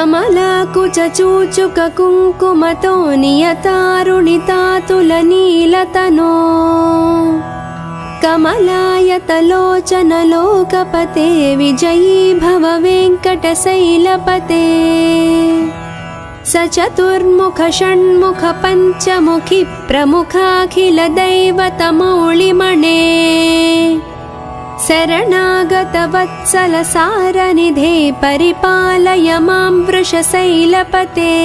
कमलाकुचूचुक कुङ्कुमतो नियतारुणितातुलनीलतनो कमलायतलोचन लोकपते विजयी भव वेङ्कटशैलपते सचतुर्मुख षण्मुख पञ्चमुखि प्रमुखाखिल दैवतमौलिमणे शरणागत वत्सल सारनिधे परिपालय मां वृषशैलपते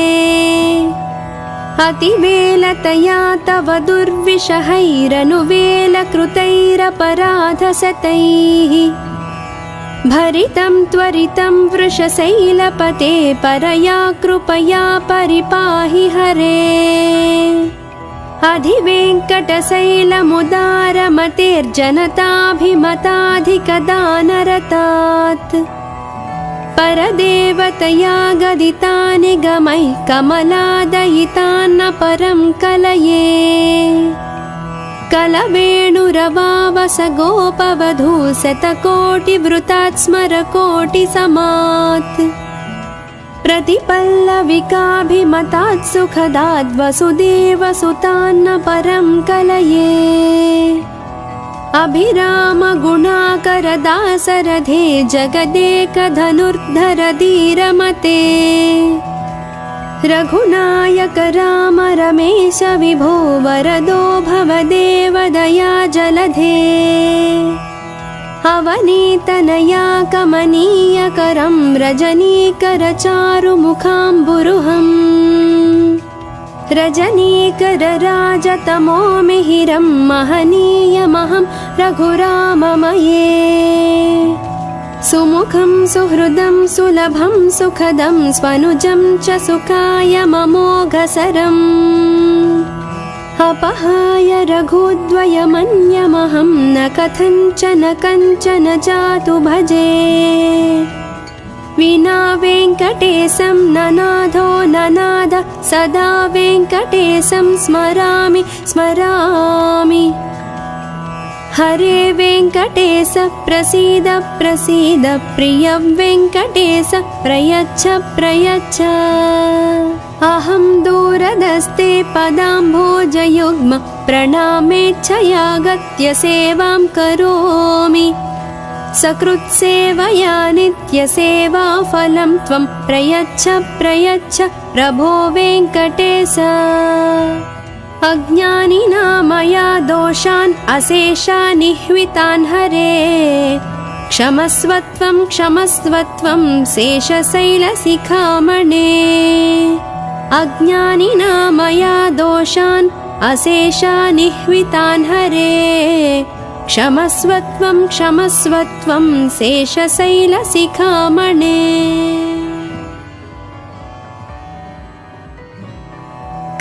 अतिवेलतया तव दुर्विषहैरनुवेलकृतैरपराधशतैः भरितं त्वरितं वृषशैलपते परया कृपया परिपाहि हरे अधिवेङ्कटशैलमुदारमतेर्जनताभिमताधिकदानरतात् परदेवतया गदितानि गमैः कमलादयितान्न परं कलये कलवेणुरवावस गोपवधू शतकोटिवृतात् स्मरकोटिसमात् प्रतिपल्लविकाभिमतात् सुखदाद् वसुदेवसुतान्न परं कलये अभिराम गुणाकर दासरथे जगदेकधनुर्धर धीरमते रघुनायक राम रमेश विभो वरदो भवदेव दया जलधे अवनीतनया कमनीयकरं रजनीकर चारुमुखाम्बुरुहम् रजनीकर राजतमो मिहिरं महनीयमहं रघुराममये सुमुखं सुहृदं सुलभं सुखदं स्वनुजं च सुखाय ममोघसरम् अपहाय रघुद्वयमन्यमहं न कथञ्चन कञ्चन जातु भजे विना वेङ्कटेशं ननाथो ननाद सदा वेङ्कटेशं स्मरामि स्मरामि हरे वेङ्कटेश प्रसीद प्रसीद प्रिय वेङ्कटेश प्रयच्छ प्रयच्छ अहं दूरदस्ते पदाम्भोजयुग्म प्रणामेच्छयागत्य सेवां करोमि सकृत्सेवया नित्यसेवाफलं त्वं प्रयच्छ प्रयच्छ प्रभो वेङ्कटेश अज्ञानिना मया दोषान् अशेषानिह्वितान् हरे क्षमस्वत्वं क्षमस्वत्वं शेषशैलशिखामणे अज्ञानिना मया दोषान् अशेषानिह्वितान् हरे क्षमस्वत्वं क्षमस्वत्वं शेषशैलशिखामणे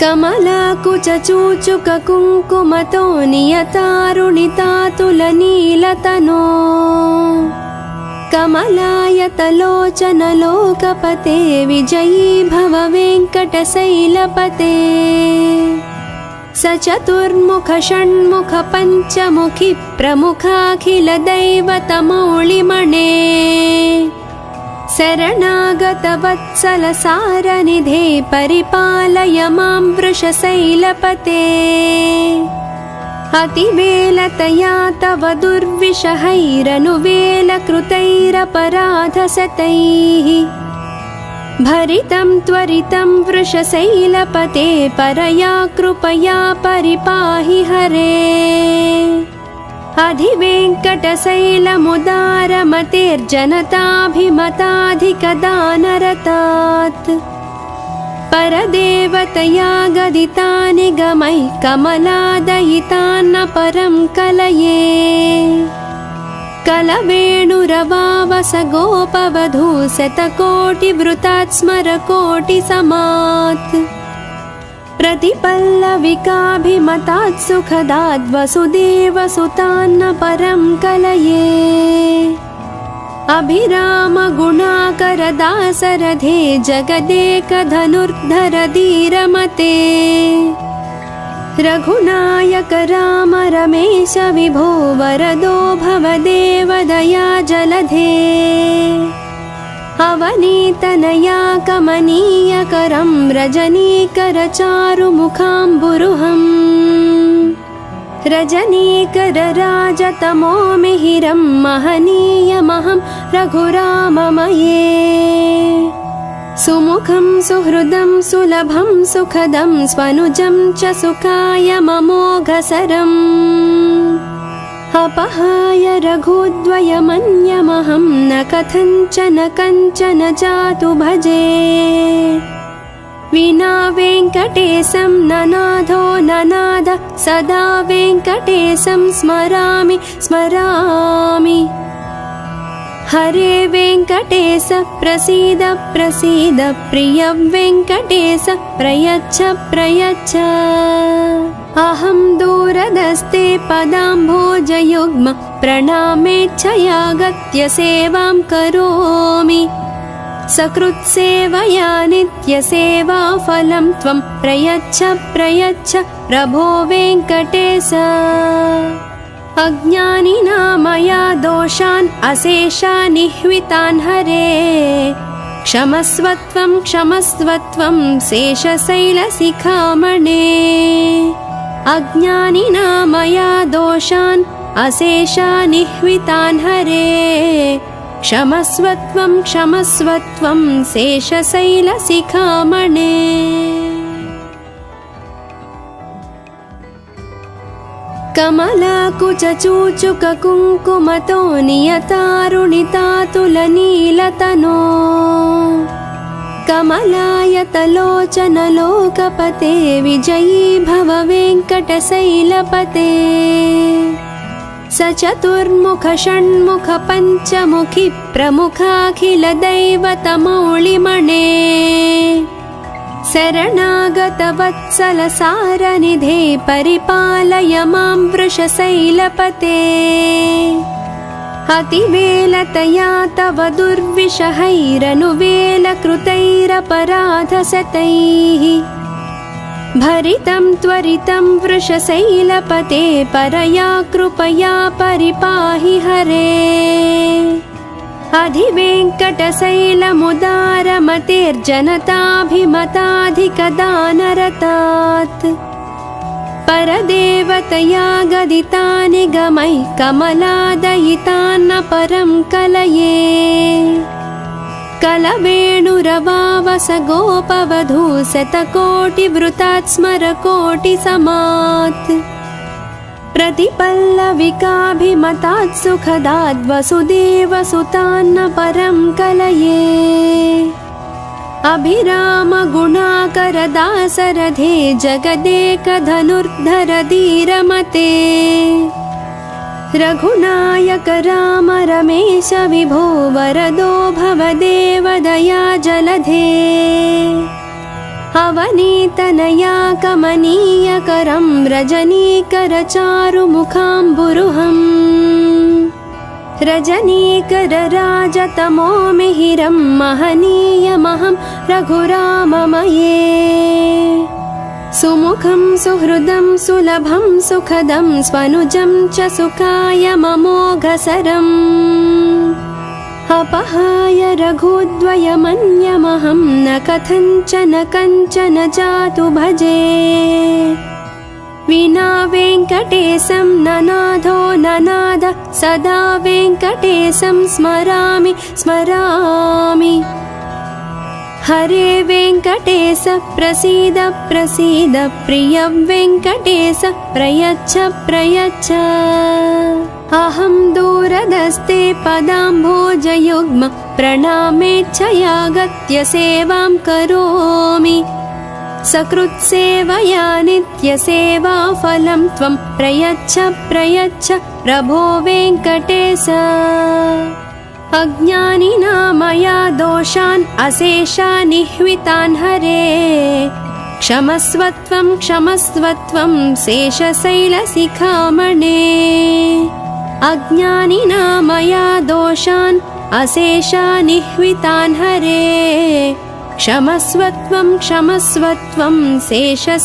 कमलाकुचूचुक कुङ्कुमतो नियतारुणितातुलनीलतनो कमलायतलोचन लोकपते विजयी भव वेङ्कटशैलपते सचतुर्मुख षण्मुख पञ्चमुखि प्रमुखाखिल दैवतमौलिमणे शरणागत वत्सल सारनिधे परिपालय मां वृषशैलपते अतिवेलतया तव दुर्विषहैरनुवेलकृतैरपराधशतैः भरितं त्वरितं वृषशैलपते परया कृपया परिपाहि हरे अधिवेङ्कटशैलमुदारमतेर्जनताभिमताधिकदानरतात् परदेवतया गदितानि गमैः कमलादयितान्न परं कलये कलवेणुरवावस गोपवधू शतकोटिवृतात् स्मरकोटिसमात् प्रतिपल्लविकाभिमतात् सुखदाद् वसुदेवसुतान्न परं कलये अभिराम गुणाकर दासरथे जगदेकधनुर्धर धीरमते रघुनायक राम रमेश विभो वरदो भवदेव दया जलधे अवनीतनया कमनीयकरं रजनीकरचारुमुखाम्बुरुहम् रजनीकरराजतमो मिहिरं महनीयमहं रघुराममये सुमुखं सुहृदं सुलभं सुखदं स्वनुजं च सुखाय ममोघसरम् अपहाय रघुद्वयमन्यमहं न कथञ्चन कञ्चन जातु भजे विना वेङ्कटेशं ननाथो ननाद सदा वेङ्कटेशं स्मरामि स्मरामि हरे वेङ्कटेश प्रसीद प्रसीद प्रिय वेङ्कटेश प्रयच्छ प्रयच्छ अहं दूरदस्ते पदाम्भोजयुग्म प्रणामेच्छयागत्य सेवां करोमि सकृत्सेवया नित्यसेवाफलं त्वं प्रयच्छ प्रयच्छ प्रभो वेङ्कटेश अज्ञानिना मया दोषान् अशेषान् निह्वितान् हरे क्षमस्वत्वं क्षमस्वत्वं शेषशैलशिखामणे अज्ञानिना मया दोषान् अशेषान् निह्वितान् हरे क्षमस्वत्वं क्षमस्वत्वं शेषशैलशिखामणे कमलाकुचूचुककुङ्कुमतो नियतारुणितातुलनीलतनो कमलायतलोचनलोकपते विजयी भव वेङ्कटशैलपते सचतुर्मुख षण्मुख पञ्चमुखि प्रमुखाखिलदैवतमौलिमणे शरणागतवत्सलसारनिधे परिपालय मां वृषशैलपते अतिवेलतया तव दुर्विषहैरनुवेलकृतैरपराधशतैः भरितं त्वरितं वृषशैलपते परया कृपया परिपाहि हरे अधिवेङ्कटशैलमुदारमतेर्जनताभिमताधिकदानरतात् परदेवतया गदितानि गमैः कमलादयितान्न परं कलये कलवेणुरवावस गोपवधू शतकोटिवृतात् स्मरकोटिसमात् प्रतिपल्लविकाभिमतात् सुखदाद् वसुदेवसुतान्न परं कलये अभिराम गुणाकरदासरथे जगदेकधनुर्धर धीरमते रघुनायक राम रमेश विभो वरदो भवदेव दया जलधे अवनीतनया कमनीयकरं रजनीकरचारुमुखाम्बुरुहम् रजनीकरराजतमो मिहिरं महनीयमहं रघुराममये सुमुखं सुहृदं सुलभं सुखदं स्वनुजं च सुखाय ममोघसरम् अपहाय रघुद्वयमन्यमहं न कथञ्चन कञ्चन जातु भजे विना वेङ्कटेशं ननाथो ननाद सदा वेङ्कटेशं स्मरामि स्मरामि हरे वेङ्कटेश प्रसीद प्रसीद प्रिय वेङ्कटेश प्रयच्छ प्रयच्छ अहं दूरदस्ते पदाम्भोजयुग्म प्रणामेच्छयागत्य सेवां करोमि सकृत्सेवया नित्यसेवाफलं त्वं प्रयच्छ प्रयच्छ प्रभो वेङ्कटेश अज्ञानिना मया दोषान् अशेषान् निह्वितान् हरे क्षमस्वत्वं क्षमस्वत्वं शेषशैलशिखामणे अज्ञानिना मया दोषान् अशेषान् निह्वितान् हरे क्षमस्वत्वं क्षमस्वत्वं शेषशैलशिखामणे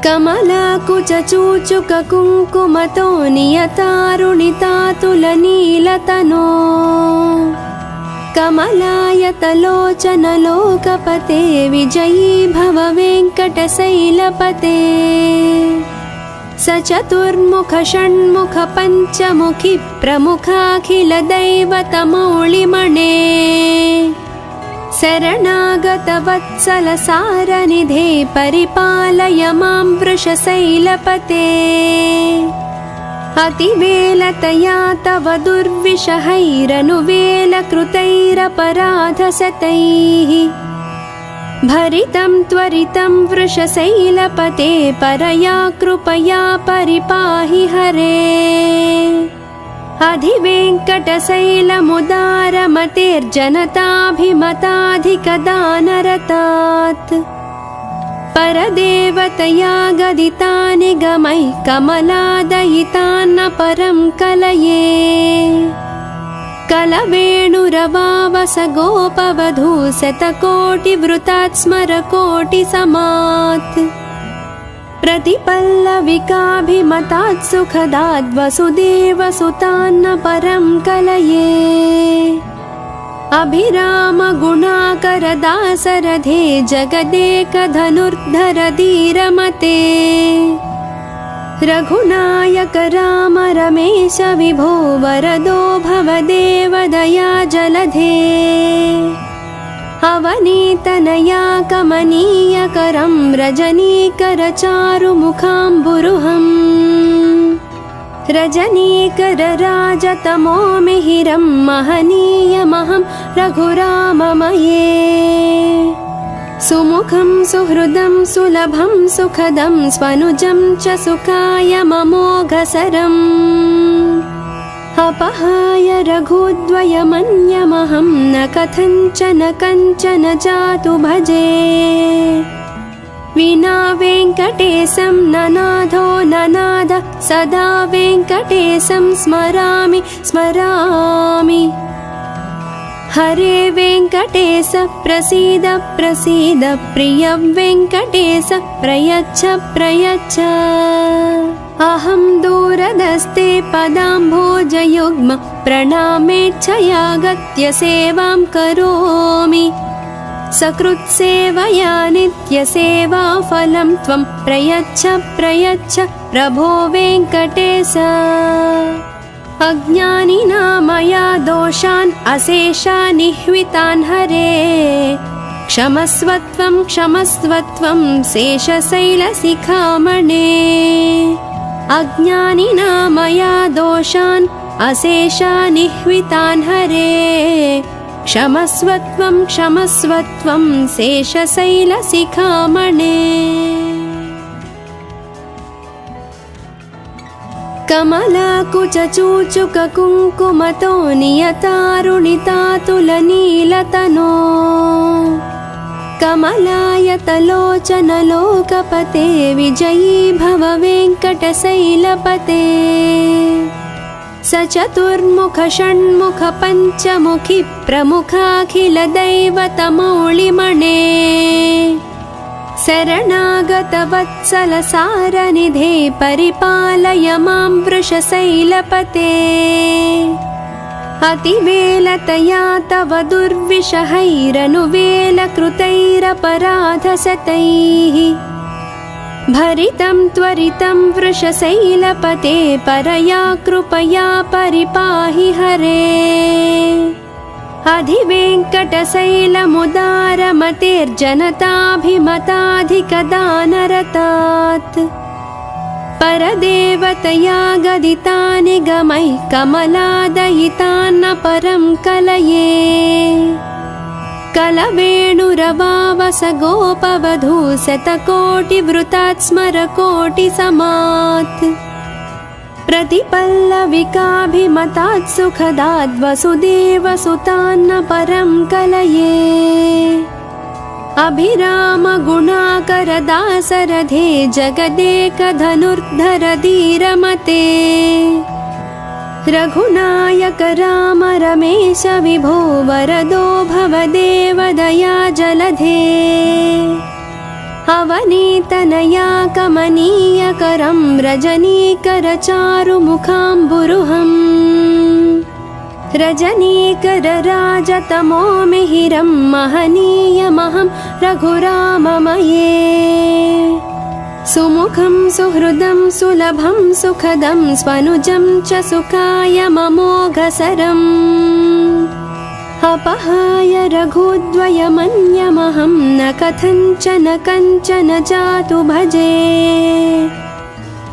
कमलाकुचूचुककुङ्कुमतो नियतारुणितातुलनीलतनो कमलायतलोचनलोकपते विजयी भव वेङ्कटशैलपते स चतुर्मुख षण्मुख पञ्चमुखी प्रमुखाखिलदैवतमौलिमणे शरणागतवत्सलसारनिधे परिपालय मां वृषशैलपते अतिवेलतया तव दुर्विषहैरनुवेलकृतैरपराधशतैः भरितं त्वरितं वृषशैलपते परया कृपया परिपाहि हरे अधिवेङ्कटशैलमुदारमतेर्जनताभिमताधिकदानरतात् परदेवतया गदितानि गमैः कमलादयितान्न परं कलये कलवेणुरवावस गोपवधू शतकोटिवृतात् स्मरकोटिसमात् प्रतिपल्लविकाभिमतात् सुखदात् वसुदेवसुतान्न परं कलये अभिरामगुणाकरदासरथे जगदेकधनुर्धर धीरमते रघुनायक राम रमेश विभो वरदो भवदेवदया जलधे अवनीतनया कमनीयकरं रजनीकरचारुमुखाम्बुरुहम् रजनीकरराजतमो मिहिरं महनीयमहं रघुराममये सुमुखं सुहृदं सुलभं सुखदं स्वनुजं च सुखायममोघसरम् अपहाय रघुद्वयमन्यमहं न कथञ्चन कञ्चन जातु भजे विना वेङ्कटेशं ननाथो ननाथ सदा वेङ्कटेशं स्मरामि स्मरामि हरे वेङ्कटेश प्रसीद प्रसीद प्रिय वेङ्कटेश प्रयच्छ प्रयच्छ अहं दूरदस्ते पदाम्भोजयुग्म प्रणामेच्छयागत्य सेवां करोमि सकृत्सेवया नित्यसेवाफलं त्वं प्रयच्छ प्रयच्छ प्रभो वेङ्कटेश अज्ञानिना मया दोषान् अशेषान् निह्वितान् हरे क्षमस्वत्वं क्षमस्वत्वं शेषशैलशिखामणे अज्ञानिना मया दोषान् अशेषान् निह्वितान् हरे क्षमस्वत्वं क्षमस्वत्वं शेषशैलशिखामणे कमलाकुचूचुककुङ्कुमतो नियतारुणितातुलनीलतनो कमलायतलोचनलोकपते विजयी भव वेङ्कटशैलपते स चतुर्मुख षण्मुख पञ्चमुखी प्रमुखाखिलदैवतमौलिमणे शरणागतवत्सलसारनिधे परिपालय मां वृषशैलपते अतिवेलतया तव दुर्विषहैरनुवेलकृतैरपराधशतैः भरितं त्वरितं वृषशैलपते परया कृपया परिपाहि हरे अधिवेङ्कटशैलमुदारमतेर्जनताभिमताधिकदानरतात् परदेवतया गदितानि गमैः कमलादयितान्न परं कलये कलवेणुरवावस गोपवधू शतकोटिवृतात् स्मरकोटिसमात् प्रतिपल्लविकाभिमतात् सुखदात् वसुदेवसुतान्न परं कलये अभिरामगुणाकरदासरथे जगदेकधनुर्धर धीरमते रघुनायक राम रमेश विभो वरदो भवदेवदया जलधे अवनीतनया कमनीयकरं रजनीकरचारुमुखाम्बुरुहम् रजनीकरराजतमो मिहिरं महनीयमहं रघुराममये सुमुखं सुहृदं सुलभं सुखदं स्वनुजं च सुखायममोघसरम् अपहाय रघुद्वयमन्यमहं न कथञ्चन कञ्चन जातु भजे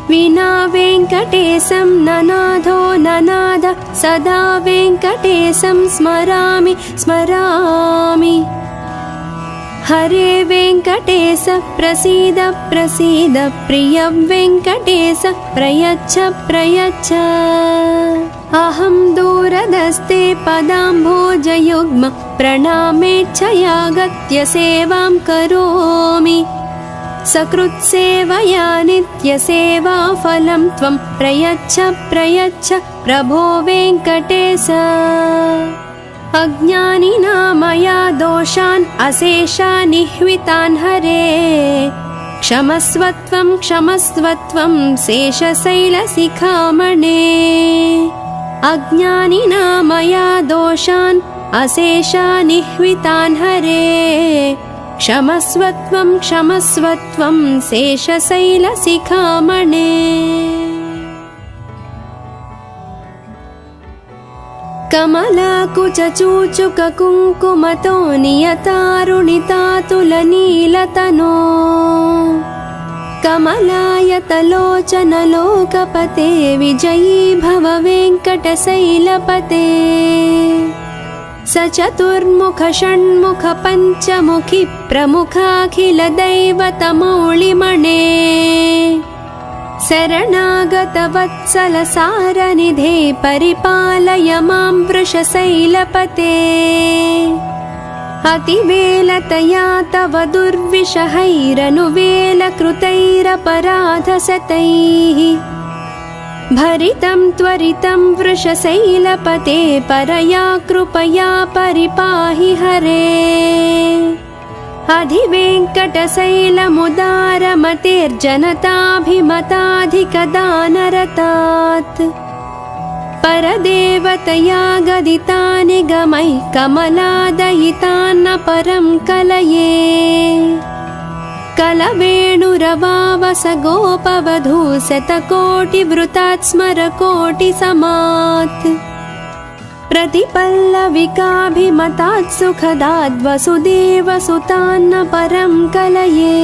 विना वेङ्कटेशं ननाथो ननाद सदा वेङ्कटेशं स्मरामि स्मरामि हरे वेङ्कटेश प्रसीद प्रसीद प्रिय वेङ्कटेश प्रयच्छ प्रयच्छ अहं दूरदस्ते पदाम्भोजयुग्म प्रणामेच्छयागत्य सेवां करोमि सकृत्सेवया नित्यसेवाफलं त्वं प्रयच्छ प्रयच्छ प्रभो वेङ्कटेश अज्ञानिना मया दोषान् अशेषानिह्वितान् हरे क्षमस्वत्वं क्षमस्वत्वं शेषशैलशिखामणे अज्ञानिना मया दोषान् अशेषानिह्वितान् हरे क्षमस्वत्वं क्षमस्वत्वं शेषशैलशिखामणे कमलाकुचूचुककुङ्कुमतो नियतारुणितातुलनीलतनो कमलायतलोचनलोकपते विजयी भव वेङ्कटशैलपते स चतुर्मुख षण्मुख पञ्चमुखी प्रमुखाखिलदैवतमौलिमणे शरणागतवत्सलसारनिधे परिपालय मां वृषशैलपते अतिवेलतया तव दुर्विषहैरनुवेलकृतैरपराधशतैः भरितं त्वरितं वृषशैलपते परया कृपया परिपाहि हरे अधिवेङ्कटशैलमुदारमतेर्जनताभिमताधिकदानरतात् परदेवतया गदितानि गमैः कमलादयितान्न परं कलये कलवेणुरवावस गोपवधू शतकोटिवृतात् स्मरकोटिसमात् प्रतिपल्लविकाभिमतात् सुखदाद् वसुदेवसुतान्न परं कलये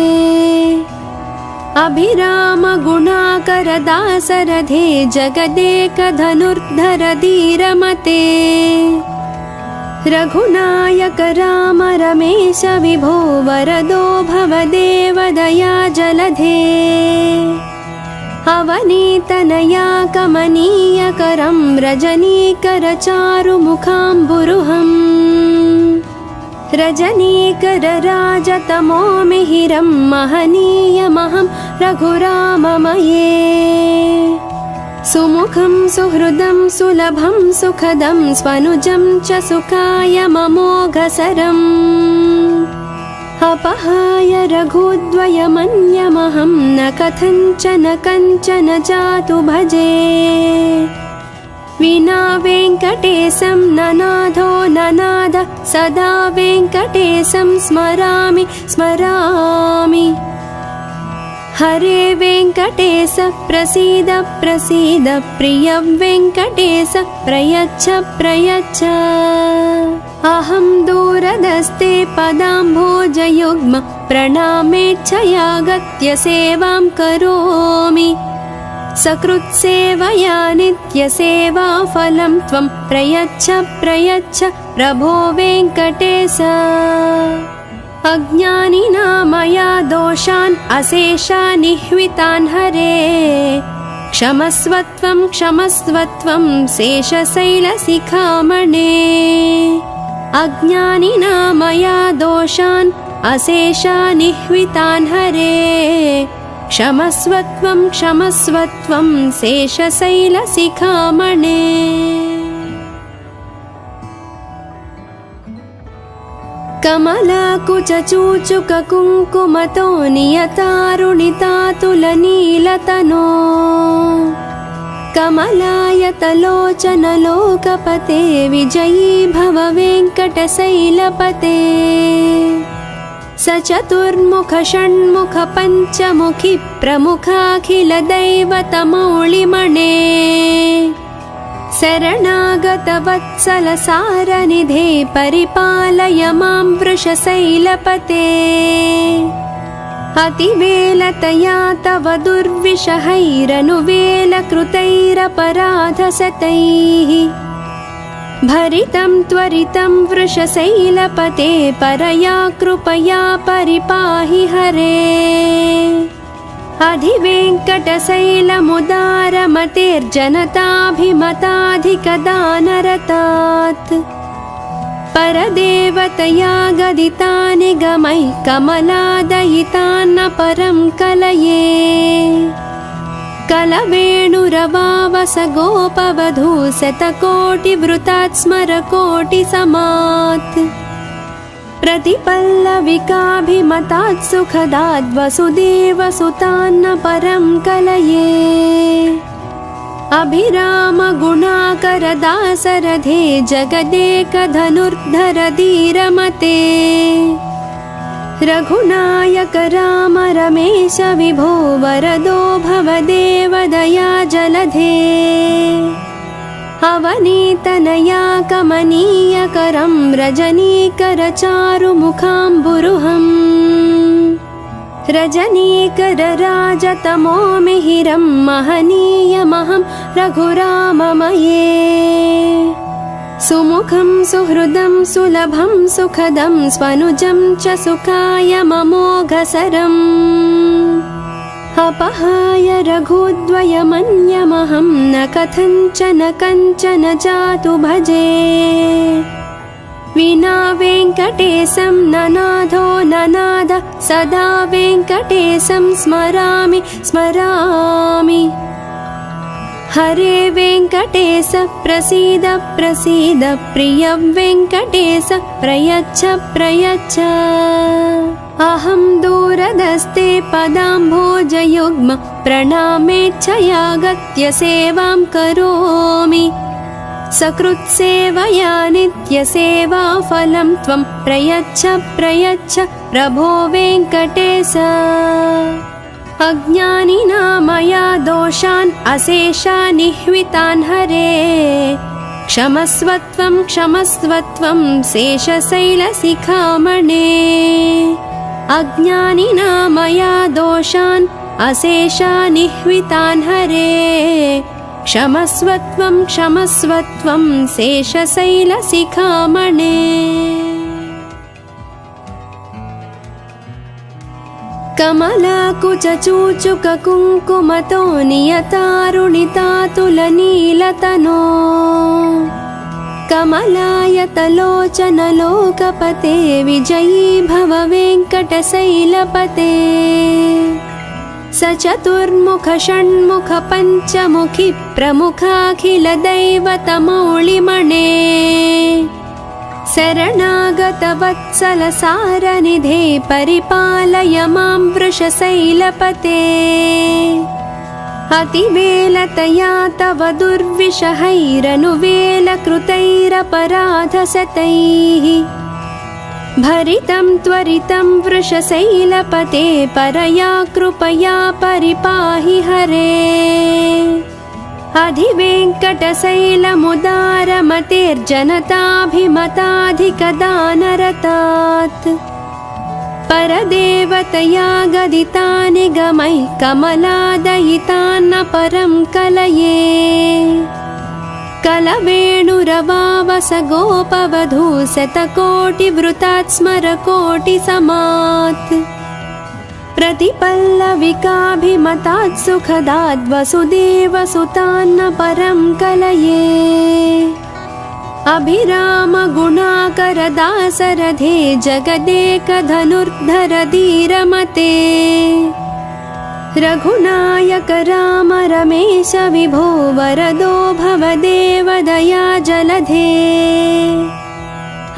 अभिरामगुणाकरदासरथे जगदेकधनुर्धर धीरमते रघुनायक राम रमेश विभो वरदो भवदेवदया जलधे अवनीतनया कमनीयकरं रजनीकरचारुमुखाम्बुरुहम् रजनीकरराजतमो मिहिरं महनीयमहं रघुराममये सुमुखं सुहृदं सुलभं सुखदं स्वनुजं च सुखायममोघसरम् अपहाय रघुद्वयमन्यमहं न कथञ्चन कञ्चन जातु भजे विना वेङ्कटेशं ननाथो ननाद सदा वेङ्कटेशं स्मरामि स्मरामि हरे वेङ्कटेश प्रसीद प्रसीद प्रिय वेङ्कटेश प्रयच्छ प्रयच्छ अहं दूरदस्ते पदाम्भोजयुग्म प्रणामेच्छयागत्य सेवां करोमि सकृत्सेवया नित्यसेवाफलं त्वं प्रयच्छ प्रयच्छ प्रभो वेङ्कटेश अज्ञानिना मया दोषान् अशेषानिह्वितान् हरे क्षमस्वत्वं क्षमस्वत्वं शेषशैलशिखामणे अज्ञानिना मया दोषान् अशेषानिह्वितान् हरे क्षमस्वत्वं क्षमस्वत्वं शेषशैलशिखामणे कमलाकुचूचुककुङ्कुमतो नियतारुणितातुलनीलतनो कमलायतलोचनलोकपते विजयी भव वेङ्कटशैलपते स चतुर्मुख षण्मुख पञ्चमुखि प्रमुखाखिलदैवतमौळिमणे शरणागतवत्सलसारनिधे परिपालय मां वृषशैलपते अतिवेलतया तव दुर्विषहैरनुवेलकृतैरपराधशतैः भरितं त्वरितं वृषशैलपते परया कृपया परिपाहि हरे अधिवेङ्कटशैलमुदारमतेर्जनताभिमताधिकदानरतात् परदेवतया गदितानि गमैः कमलादयितान्न परं कलये कलवेणुरवावस गोपवधू शतकोटिवृतात् स्मरकोटिसमात् प्रतिपल्लविकाभिमतात् सुखदाद् वसुदेवसुतान्न परं कलये अभिराम गुणाकरदासरथे जगदेकधनुर्धर धीरमते रघुनायक राम रमेश विभो वरदो भवदेव दया जलधे अवनीतनया कमनीयकरं रजनीकरचारुमुखाम्बुरुहम् रजनीकरराजतमो मिहिरं महनीयमहं रघुराममये सुमुखं सुहृदं सुलभं सुखदं स्वनुजं च सुखायममोघसरम् अपहाय रघुद्वयमन्यमहं न कथञ्चन कञ्चन जातु भजे विना वेङ्कटेशं ननाथो ननाद सदा वेङ्कटेशं स्मरामि स्मरामि हरे वेङ्कटेश प्रसीद प्रसीद प्रिय वेङ्कटेश प्रयच्छ प्रयच्छ अहं दूरदस्ते पदाम्भोजयुग्म प्रणामेच्छयागत्य सेवां करोमि सकृत्सेवया नित्यसेवाफलं त्वं प्रयच्छ प्रयच्छ प्रभो वेङ्कटेश अज्ञानिना मया दोषान् अशेषानिह्वितान् हरे क्षमस्वत्वं क्षमस्वत्वं शेषशैलशिखामणे अज्ञानिना मया दोषान् अशेषानिह्वितान् हरे क्षमस्वत्वं क्षमस्वत्वं शेषशैलशिखामणे कमलाकुचूचुककुङ्कुमतो नियतारुणितातुलनीलतनो कमलायतलोचनलोकपते विजयी भव वेङ्कटशैलपते स चतुर्मुख षण्मुख पञ्चमुखि प्रमुखाखिलदैवतमौळिमणे शरणागतवत्सलसारनिधे परिपालय मां वृषशैलपते अतिवेलतया तव दुर्विषहैरनुवेलकृतैरपराधशतैः भरितं त्वरितं वृषशैलपते परया कृपया परिपाहि हरे अधिवेङ्कटशैलमुदारमतेर्जनताभिमताधिकदानरतात् परदेवतया गदितानि गमैः कमलादयितान्न परं कलये कलवेणुरवावस गोपवधू शतकोटिवृतात् स्मरकोटिसमात् प्रतिपल्लविकाभिमतात् सुखदाद् वसुदेवसुतान्न परं कलये अभिराम गुणाकरदासरथे जगदेकधनुर्धर धीरमते रघुनायक राम रमेश विभो वरदो भवदेव दया जलधे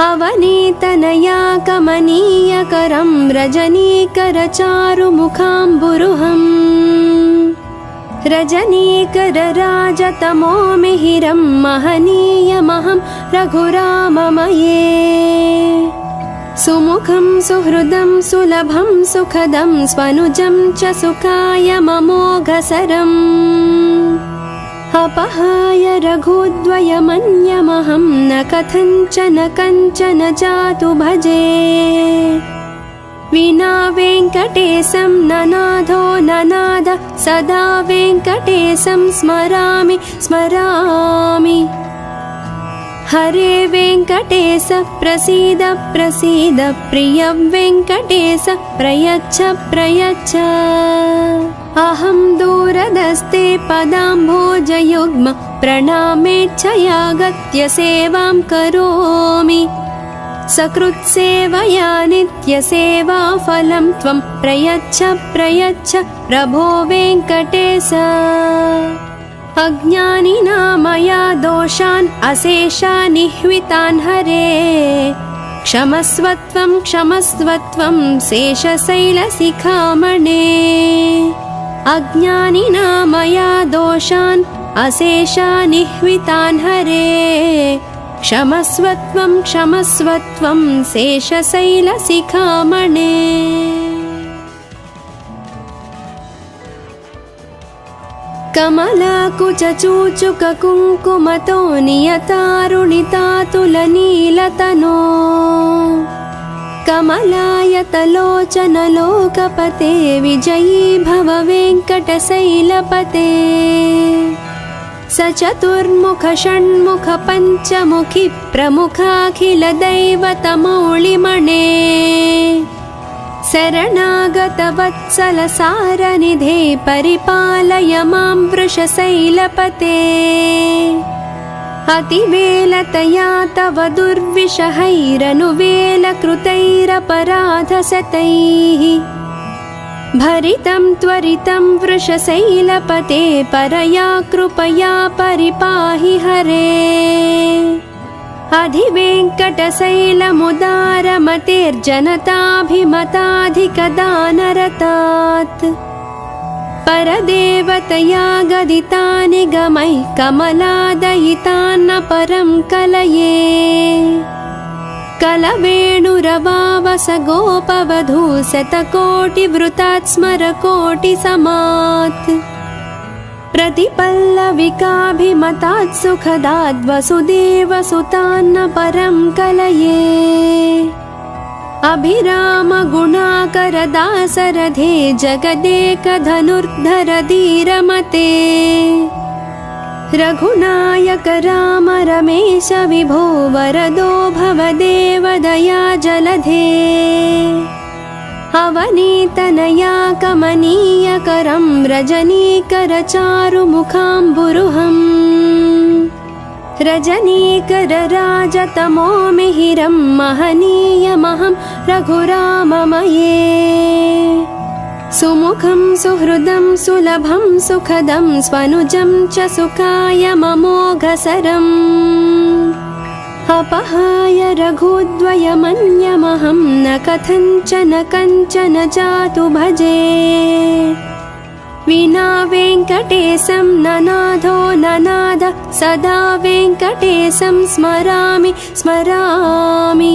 अवनीतनया कमनीयकरं रजनीकरचारुमुखाम्बुरुहम् रजनीकरराजतमो मिहिरं महनीयमहं रघुराममये सुमुखं सुहृदं सुलभं सुखदं स्वनुजं च सुखायममोघसरम् अपहाय रघुद्वयमन्यमहं न कथञ्चन कञ्चन जातु भजे विना वेङ्कटेशं ननाथो ननाद सदा वेङ्कटेशं स्मरामि स्मरामि हरे वेङ्कटेश प्रसीद प्रसीद प्रिय वेङ्कटेश प्रयच्छ प्रयच्छ अहं दूरदस्ते पदाम्भोजयुग्म प्रणामेच्छयागत्य सेवां करोमि सकृत्सेवया नित्यसेवाफलं त्वं प्रयच्छ प्रयच्छ प्रभो वेङ्कटेश अज्ञानिना मया दोषान् अशेषानिह्वितान् हरे क्षमस्वत्वं क्षमस्वत्वं शेषशैलशिखामणे अज्ञानिना मया दोषान् अशेषानिह्वितान् हरे क्षमस्वत्वं क्षमस्वत्वं शेषशैलशिखामणे कमलाकुचूचुककुङ्कुमतो नियतारुणितातुलनीलतनो कमलायतलोचनलोकपते विजयी भव वेङ्कटशैलपते सचतुर्मुख षण्मुख पञ्चमुखि प्रमुखाखिलदैवतमौलिमणे शरणागतवत्सलसारनिधे परिपालय मां वृषशैलपते अतिवेलतया तव दुर्विषहैरनुवेलकृतैरपराधशतैः भरितं त्वरितं वृषशैलपते परया कृपया परिपाहि हरे अधिवेङ्कटशैलमुदारमतेर्जनताभिमताधिकदानरतात् परदेवतया गदितानि गमैः कमलादयितान्न परं कलये कलवेणुरवावस गोपवधू शतकोटिवृतात् स्मरकोटिसमात् प्रतिपल्लविकाभिमतात् सुखदाद् वसुदेवसुतान्न परं कलये अभिराम गुणाकरदासरथे जगदेकधनुर्धर धीरमते रघुनायक राम रमेश विभो वरदो भवदेव दया जलधे अवनीतनया कमनीयकरं रजनीकरचारुमुखाम्बुरुहम् रजनीकरराजतमो मिहिरं महनीयमहं रघुराममये सुमुखं सुहृदं सुलभं सुखदं स्वनुजं च सुखायममोघसरम् अपहाय रघुद्वयमन्यमहं न कथञ्चन कञ्चन जातु भजे विना वेङ्कटेशं ननाथो ननाद सदा वेङ्कटेशं स्मरामि स्मरामि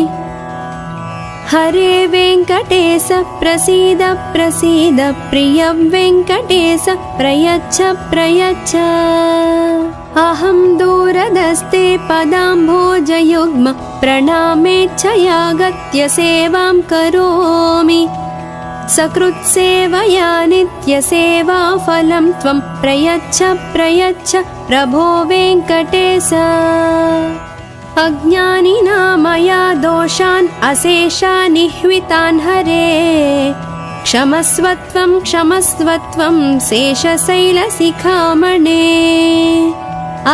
हरे वेङ्कटेश प्रसीद प्रसीद प्रिय वेङ्कटेश प्रयच्छ प्रयच्छ अहं दूरदस्ते पदाम्भोजयुग्म प्रणामेच्छयागत्य सेवां करोमि सकृत्सेवया नित्यसेवाफलं त्वं प्रयच्छ प्रयच्छ प्रभो वेङ्कटेश अज्ञानिना मया दोषान् अशेषानिह्वितान् हरे क्षमस्वत्वं क्षमस्वत्वं शेषशैलशिखामणे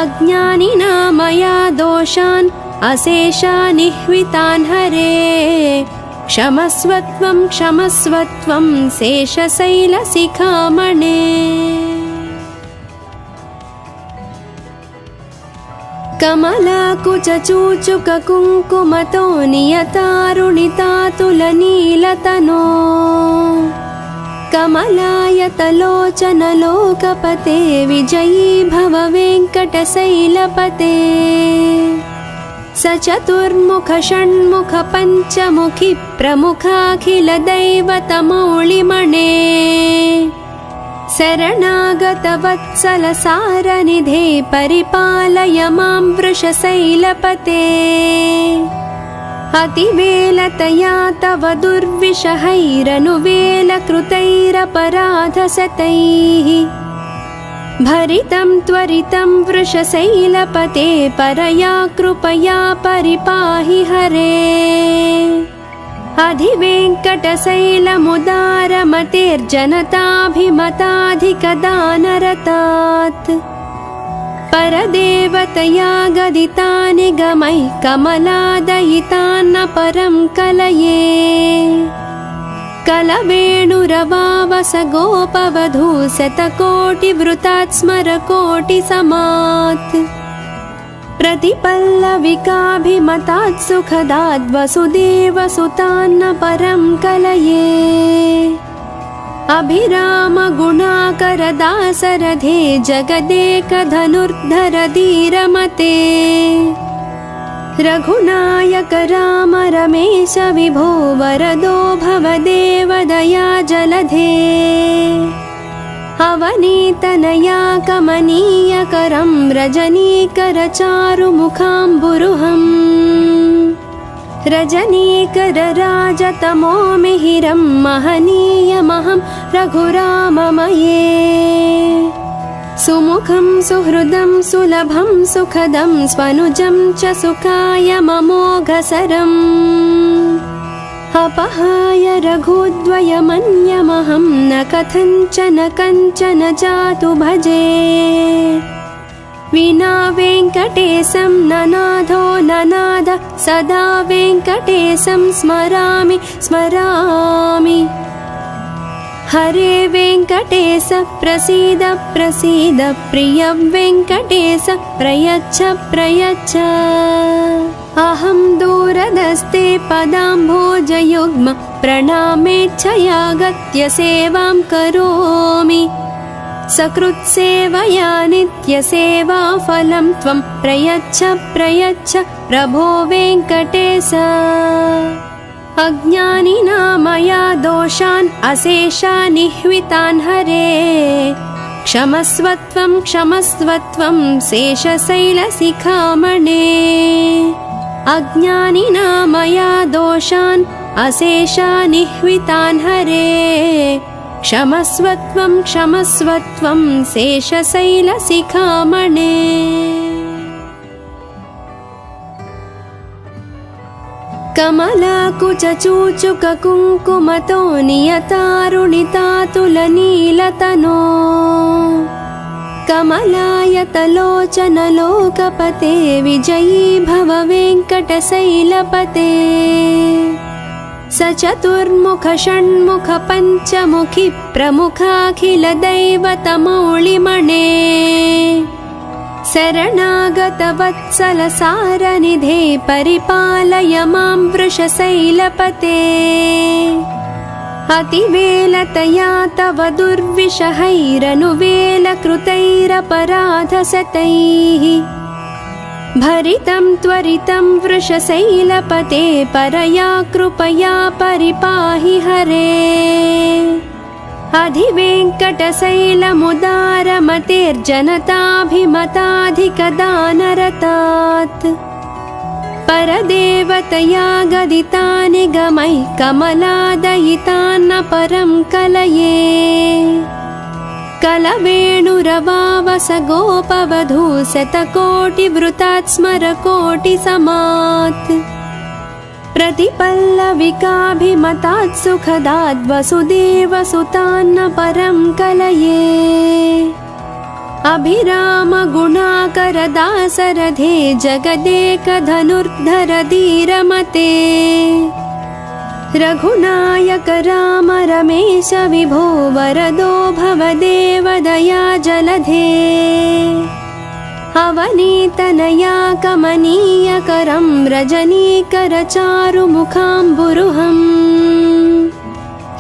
अज्ञानिना मया दोषान् अशेषानिह्वितान् हरे क्षमस्वत्वं क्षमस्वत्वं शेषशैलशिखामणे कमलाकुचूचुककुङ्कुमतो नियतारुणितातुलनीलतनो कमलायतलोचनलोकपते विजयी भव वेङ्कटशैलपते सचतुर्मुख षण्मुख पञ्चमुखि प्रमुखाखिलदैवतमौलिमणे शरणागतवत्सल सारनिधे परिपालय मां वृषशैलपते अतिवेलतया तव दुर्विषहैरनुवेलकृतैरपराधशतैः भरितं त्वरितं वृषशैलपते परया कृपया परिपाहि हरे अधिवेङ्कटशैलमुदारमतेर्जनताभिमताधिकदानरतात् परदेवतया गदितानि गमैः कमलादयितान्न परं कलये कलवेणुरवावस गोपवधू शतकोटिवृतात् स्मरकोटिसमात् प्रतिपल्लविकाभिमतात् सुखदात् वसुदेवसुतान्न परं कलये अभिरामगुणाकरदासरथे जगदेकधनुर्धर धीरमते रघुनायक राम रमेश विभो वरदो भवदेव दया जलधे अवनीतनया कमनीयकरं रजनीकरचारुमुखाम्बुरुहम् रजनीकरराजतमो मिहिरं महनीयमहं रघुराममये सुमुखं सुहृदं सुलभं सुखदं स्वनुजं च सुखायममोघसरम् अपहाय रघुद्वयमन्यमहं न कथञ्चन कञ्चन जातु भजे विना वेङ्कटेशं ननाथो ननाद सदा वेङ्कटेशं स्मरामि स्मरामि हरे वेङ्कटेश प्रसीद प्रसीद प्रिय वेङ्कटेश प्रयच्छ प्रयच्छ अहं दूरदस्ते पदाम्भोजयुग्म प्रणामेच्छयागत्य सेवां करोमि सकृत्सेवया नित्यसेवाफलं त्वं प्रयच्छ प्रयच्छ प्रभो वेङ्कटेश अज्ञानिना मया दोषान् अशेषान् निह्वितान् हरे क्षमस्वत्वं क्षमस्वत्वं शेषशैलशिखामणे अज्ञानिना मया दोषान् अशेषान् निह्वितान् हरे क्षमस्वत्वं क्षमस्वत्वं शेषशैलशिखामणे कमलाकुचूचुककुङ्कुमतो नियतारुणितातुलनीलतनो कमलायतलोचनलोकपते विजयी भव वेङ्कटशैलपते सचतुर्मुख षण्मुख पञ्चमुखि प्रमुखाखिलदैवतमौलिमणे शरणागतवत्सल सारनिधे परिपालय मां वृषशैलपते अतिवेलतया तव दुर्विषहैरनुवेलकृतैरपराधशतैः भरितं त्वरितं वृषशैलपते परया कृपया परिपाहि हरे अधिवेङ्कटशैलमुदारमतेर्जनताभिमताधिकदानरतात् परदेवतया गदितानि गमैः कमलादयितान्न परं कलये कलवेणुरवावस गोपवधू शतकोटिवृतात् स्मरकोटिसमात् प्रतिपल्लविकाभिमतात् सुखदात् वसुदेवसुतान्न परं कलये अभिरामगुणाकरदासरथे जगदेकधनुर्धर धीरमते रघुनायक राम रमेश विभो वरदो भवदेव दया जलधे अवनीतनया कमनीयकरं रजनीकरचारुमुखाम्बुरुहम्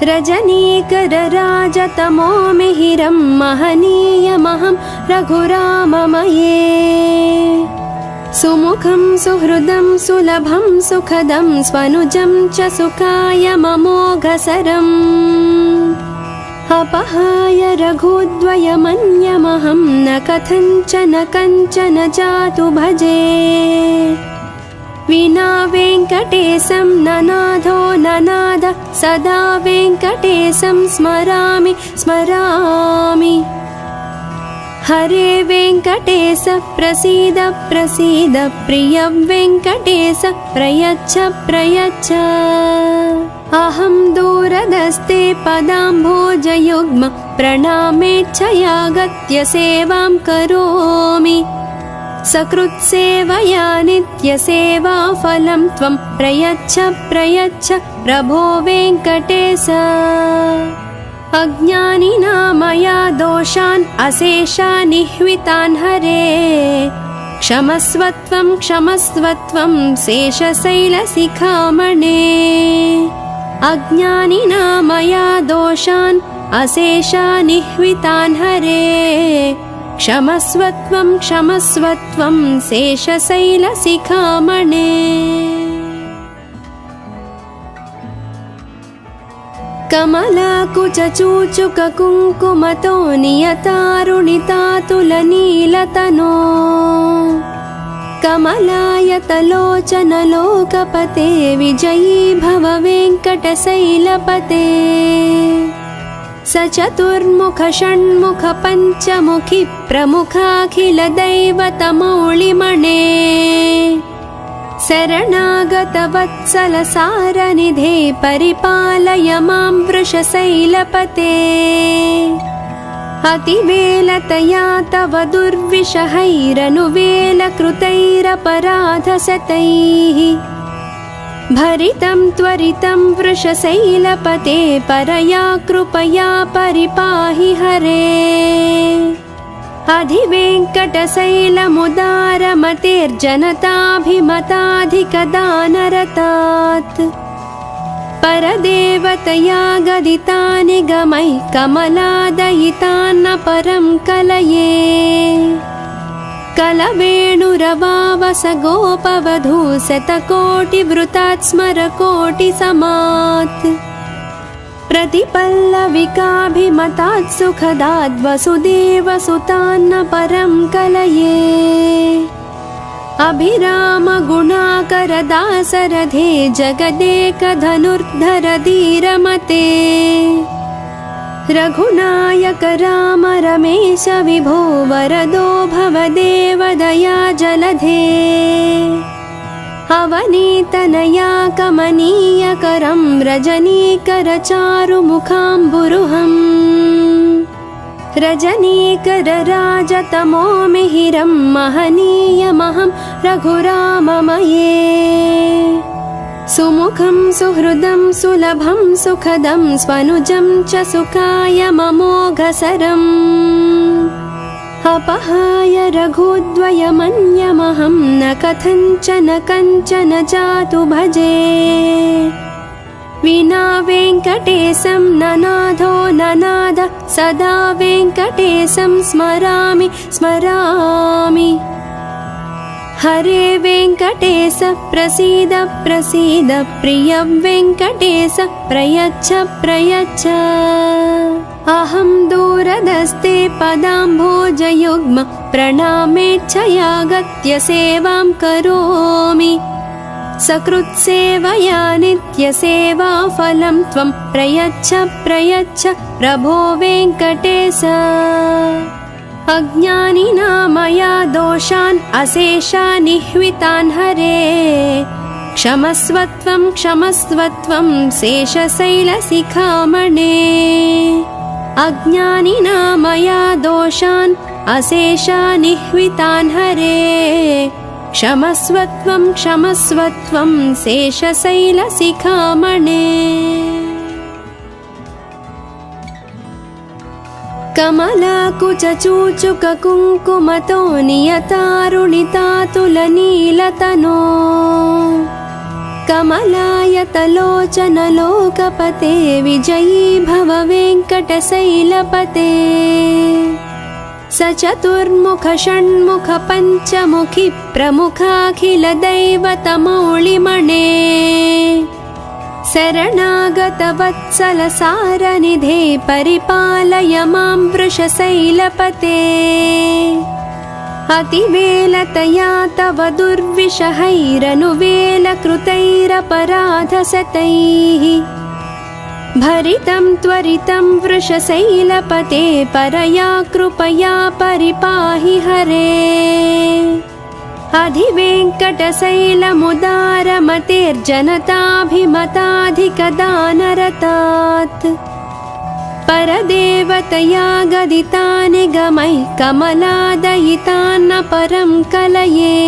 रजनीकरराजतमो मिहिरं महनीयमहं रघुराममये सुमुखं सुहृदं सुलभं सुखदं स्वनुजं च सुखायममोघसरम् अपहाय रघुद्वयमन्यमहं न कथञ्चन जातु भजे विना वेङ्कटेशं ननाथो ननाद सदा वेङ्कटेशं स्मरामि स्मरामि हरे वेङ्कटेश प्रसीद प्रसीद प्रिय वेङ्कटेश प्रयच्छ प्रयच्छ अहं दूरदस्ते पदाम्भोजयुग्म प्रणामेच्छयागत्य सेवां करोमि सकृत्सेवया नित्यसेवाफलं त्वं प्रयच्छ प्रयच्छ प्रभो वेङ्कटेश अज्ञानिना मया दोषान् अशेषानिह्वितान् हरे क्षमस्वत्वं क्षमस्वत्वं शेषशैलशिखामणे अज्ञानिना मया दोषान् अशेषानिह्वितान् हरे क्षमस्वत्वं क्षमस्वत्वं शेषशैलशिखामणे कमलाकुचूचुककुङ्कुमतो नियतारुणितातुलनीलतनो कमलायतलोचनलोकपते विजयी भव वेङ्कटशैलपते सचतुर्मुख षण्मुख पञ्चमुखि प्रमुखाखिलदैवतमौलिमणे शरणागतवत्सलसारनिधे परिपालय मां वृषशैलपते अतिवेलतया तव दुर्विषहैरनुवेलकृतैरपराधशतैः भरितं त्वरितं वृषशैलपते परया कृपया परिपाहि हरे अधिवेङ्कटशैलमुदारमतेर्जनताभिमताधिकदानरतात् परदेवतया गदितानि गमैः कमलादयितान्न परं कलये कलवेणुरवावस गोपवधू शतकोटिवृतात् स्मरकोटिसमात् प्रतिपल्लविकाभिमतात् सुखदाद् वसुदेवसुतान्न परं कलये अभिरामगुणाकरदासरथे जगदेकधनुर्धर धीरमते रघुनायक राम रमेश विभो वरदो भवदेव दया जलधे अवनीतनया कमनीयकरं रजनीकरचारुमुखाम्बुरुहम् रजनीकरराजतमो मिहिरं महनीयमहं रघुराममये सुमुखं सुहृदं सुलभं सुखदं स्वनुजं च सुखायममोघसरम् अपहाय रघुद्वयमन्यमहं न कथञ्चन जातु भजे विना वेङ्कटेशं ननाथो ननाद सदा वेङ्कटेशं स्मरामि स्मरामि हरे वेङ्कटेश प्रसीद प्रसीद प्रिय वेङ्कटेश प्रयच्छ प्रयच्छ अहं दूरदस्ते पदाम्भोजयुग्म प्रणामेच्छयागत्य सेवां करोमि सकृत्सेवया नित्यसेवाफलं त्वं प्रयच्छ प्रयच्छ प्रभो वेङ्कटेश अज्ञानिना मया दोषान् अशेषानिह्वितान् हरे क्षमस्वत्वं क्षमस्वत्वं शेषशैलशिखामणे अज्ञानिना मया दोषान् अशेषानिह्वितान् हरे क्षमस्वत्वं क्षमस्वत्वं शेषशैलशिखामणे कमलाकुचूचुककुङ्कुमतो नियतारुणितातुलनीलतनो कमलायतलोचनलोकपते विजयी भव वेङ्कटशैलपते सचतुर्मुख षण्मुख पञ्चमुखि प्रमुखाखिलदैवतमौलिमणे शरणागतवत्सलसारनिधे परिपालय मां वृषशैलपते अतिवेलतया तव दुर्विषहैरनुवेलकृतैरपराधशतैः भरितं त्वरितं वृषशैलपते परया कृपया परिपाहि हरे अधिवेङ्कटशैलमुदारमतेर्जनताभिमताधिकदानरतात् परदेवतया गदितानि गमैः कमलादयितान्न परं कलये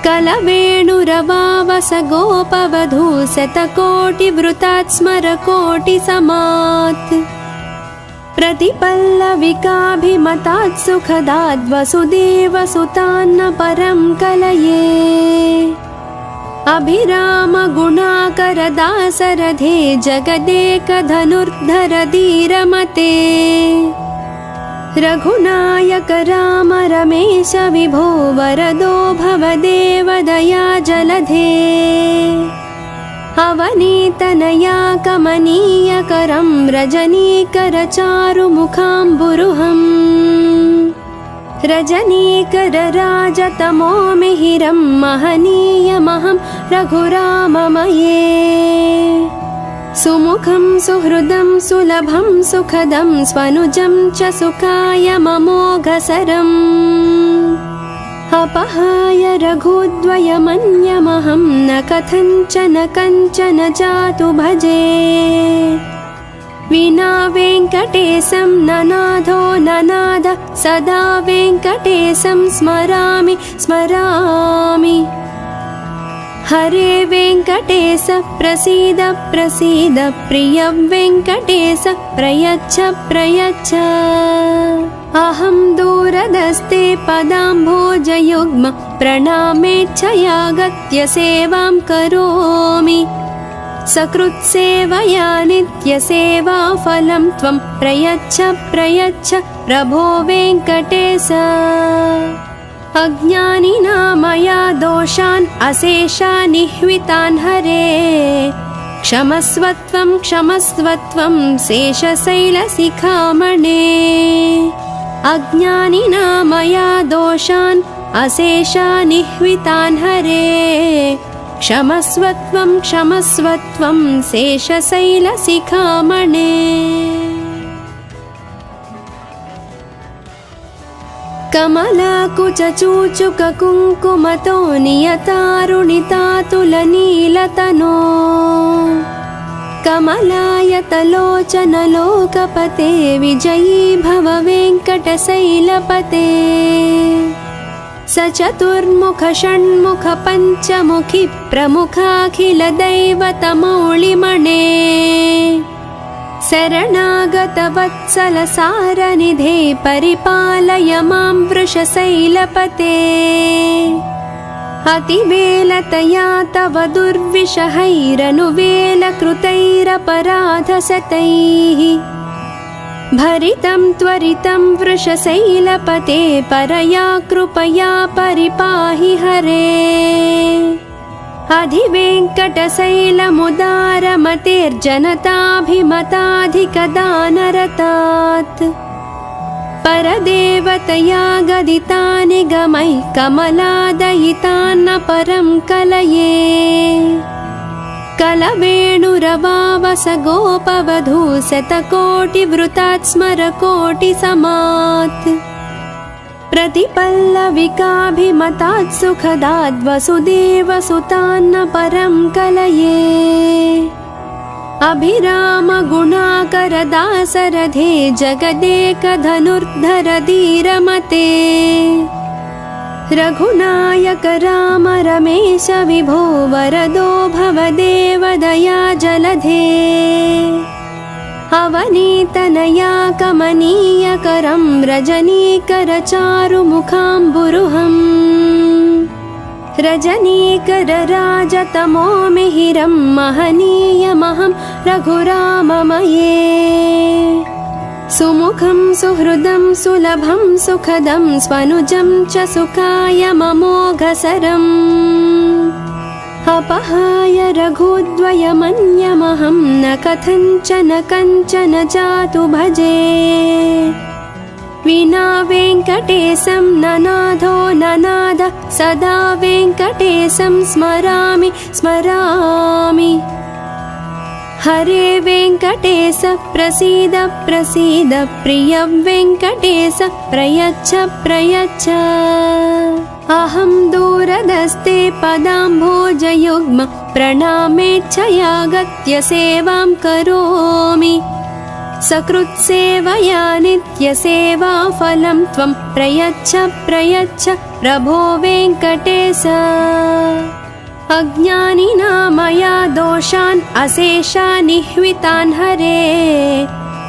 कलवेणुरवावस गोपवधू शतकोटिवृतात् स्मरकोटिसमात् प्रतिपल्लविकाभिमतात् सुखदाद् वसुदेवसुतान्न परं कलये अभिराम गुणाकरदासरथे जगदेकधनुर्धर धीरमते रघुनायक राम रमेश विभो वरदो भवदेव दया जलधे अवनीतनया कमनीयकरं रजनीकर चारुमुखाम्बुरुहम् रजनीकर राजतमो मिहिरं महनीयमहं रघुराममये सुमुखं सुहृदं सुलभं सुखदं स्वनुजं च सुखाय ममोघसरम् अपहाय रघुद्वयमन्यमहं न कथञ्चन कञ्चन जातु भजे विना वेङ्कटेशं ननाथो ननाथ सदा वेङ्कटेशं स्मरामि स्मरामि हरे वेङ्कटेश प्रसीद प्रसीद प्रिय वेङ्कटेश प्रयच्छ प्रयच्छ अहं दूरदस्ते पदाम्भोजयुग्म प्रणामेच्छया गत्य सेवां करोमि सकृत्सेवया नित्यसेवाफलं त्वं प्रयच्छ प्रयच्छ प्रभो वेङ्कटेश अज्ञानिना मया दोषान् अशेषानिह्वितान् हरे क्षमस्वत्वं क्षमस्वत्वं शेषशैलशिखामणे अज्ञानिना मया दोषान् अशेषानिह्वितान् हरे क्षमस्वत्वं क्षमस्वत्वं शेषशैलशिखामणे कमलाकुचूचुककुङ्कुमतो नियतारुणितातुलनीलतनो कमलायतलोचनलोकपते विजयी भव वेङ्कटशैलपते सचतुर्मुख षण्मुख पञ्चमुखि प्रमुखाखिलदैवतमौलिमणे शरणागतवत्सलसारनिधे परिपालय मां वृषशैलपते अतिवेलतया तव दुर्विषहैरनुवेलकृतैरपराधशतैः भरितं त्वरितं वृषशैलपते परया कृपया परिपाहि हरे अधिवेङ्कटशैलमुदारमतेर्जनताभिमताधिकदानरतात् परदेवतया गदितानि गमैः कमलादयितान्न परं कलये कलवेणुरवावस गोपवधू शतकोटिवृतात् स्मरकोटिसमात् प्रतिपल्लविकाभिमतात् सुखदाद् वसुदेवसुतान्न परं कलये अभिराम गुणाकरदासरथे जगदेकधनुर्धर धीरमते रघुनायक राम रमेश विभो वरदो भवदेव दया जलधे अवनीतनया कमनीयकरं रजनीकरचारुमुखाम्बुरुहम् रजनीकरराजतमो मिहिरं महनीयमहं रघुराममये सुमुखं सुहृदं सुलभं सुखदं स्वनुजं च सुखायममोघसरम् अपहाय रघुद्वयमन्यमहं न कथञ्चन कञ्चन जातु भजे विना वेङ्कटेशं ननाथो ननाद सदा वेङ्कटेशं स्मरामि स्मरामि हरे वेङ्कटेश प्रसीद प्रसीद प्रिय वेङ्कटेश प्रयच्छ प्रयच्छ अहं दूरदस्ते पदाम्भोजयुग्म प्रणामेच्छयागत्य सेवां करोमि सकृत्सेवया नित्यसेवाफलं त्वं प्रयच्छ प्रयच्छ प्रभो वेङ्कटेश अज्ञानिना मया दोषान् अशेषानिह्वितान् हरे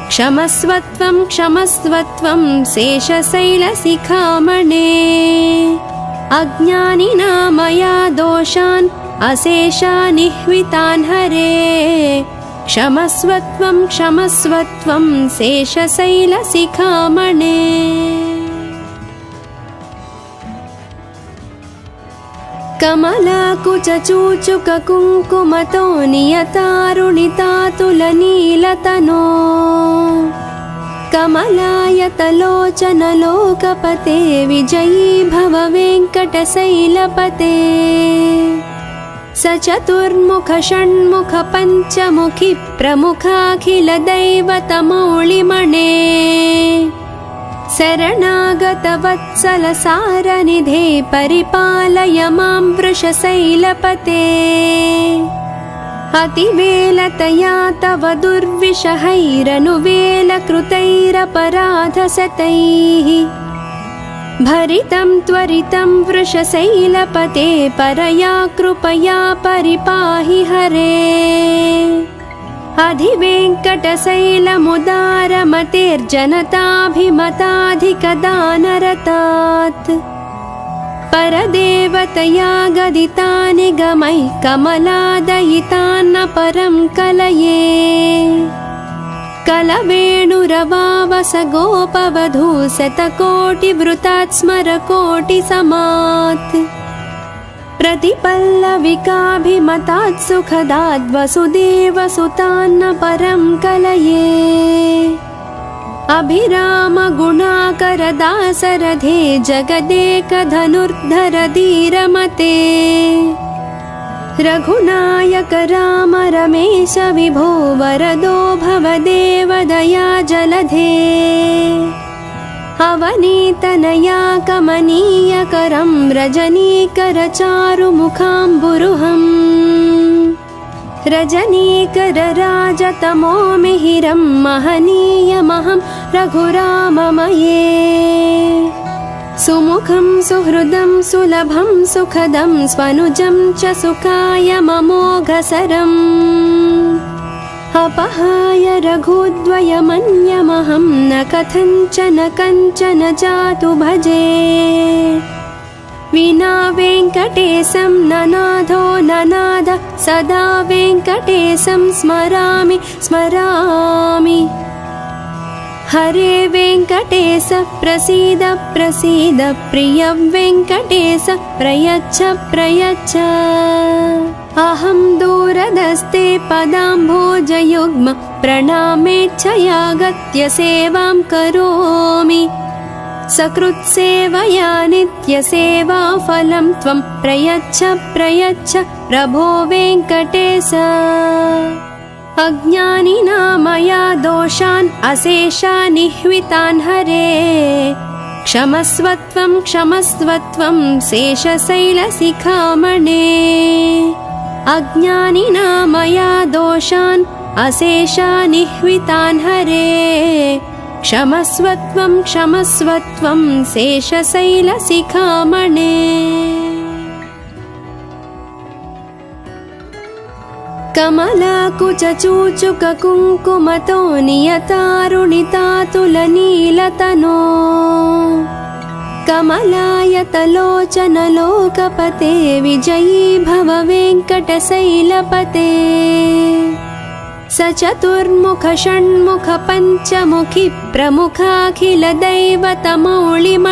क्षमस्वत्वं क्षमस्वत्वं शेषशैलशिखामणे अज्ञानिना मया दोषान् अशेषानिह्वितान् हरे क्षमस्वत्वं क्षमस्वत्वं शेषशैलशिखामणे कमलाकुचूचुककुङ्कुमतो नियतारुणितातुलनीलतनो कमलायतलोचनलोकपते विजयी भव वेङ्कटशैलपते सचतुर्मुख षण्मुख पञ्चमुखि प्रमुखाखिलदैवतमौलिमणे शरणागतवत्सलसारनिधे परिपालय मां वृषशैलपते अतिवेलतया तव दुर्विषहैरनुवेलकृतैरपराधशतैः भरितं त्वरितं वृषशैलपते परया कृपया परिपाहि हरे अधिवेङ्कटशैलमुदारमतेर्जनताभिमताधिकदानरतात् परदेवतया गदितानि गमैः कमलादयितान्न परं कलये कलवेणुरवावस गोपवधू शतकोटिवृतात् स्मरकोटिसमात् प्रतिपल्लविकाभिमतात् सुखदाद् वसुदेवसुतान्न परं कलये अभिरामगुणाकरदासरथे जगदेकधनुर्धर धीरमते रघुनायक राम रमेश विभो वरदो भवदेव दया जलधे अवनीतनया कमनीयकरं रजनीकरचारुमुखाम्बुरुहम् रजनीकरराजतमो मिहिरं महनीयमहं रघुराममये सुमुखं सुहृदं सुलभं सुखदं स्वनुजं च सुखायममोघसरम् अपहाय रघुद्वयमन्यमहं न कथञ्चन कञ्चन जातु भजे विना वेङ्कटेशं ननाथो ननाद सदा वेङ्कटेशं स्मरामि स्मरामि हरे वेङ्कटेश प्रसीद प्रसीद प्रिय वेङ्कटेश प्रयच्छ प्रयच्छ अहं दूरदस्ते पदाम्भोजयुग्म प्रणामेच्छयागत्य सेवां करोमि सकृत्सेवया नित्यसेवाफलं त्वं प्रयच्छ प्रयच्छ प्रभो वेङ्कटेश अज्ञानिना मया दोषान् अशेषानिह्वितान् हरे क्षमस्वत्वं क्षमस्वत्वं शेषशैलशिखामणे अज्ञानिना मया दोषान् अशेषानिह्वितान् हरे क्षमस्वत्वं क्षमस्वत्वं शेषशैलशिखामणे। कमलाकुचूचुककुङ्कुमतो नियतारुणितातुलनीलतनो कमलायतलोचनलोकपते विजयी भव वेङ्कटशैलपते स चतुर्मुख षण्मुख पञ्चमुखि प्रमुखाखिलदैवतमौळिमण्डलम्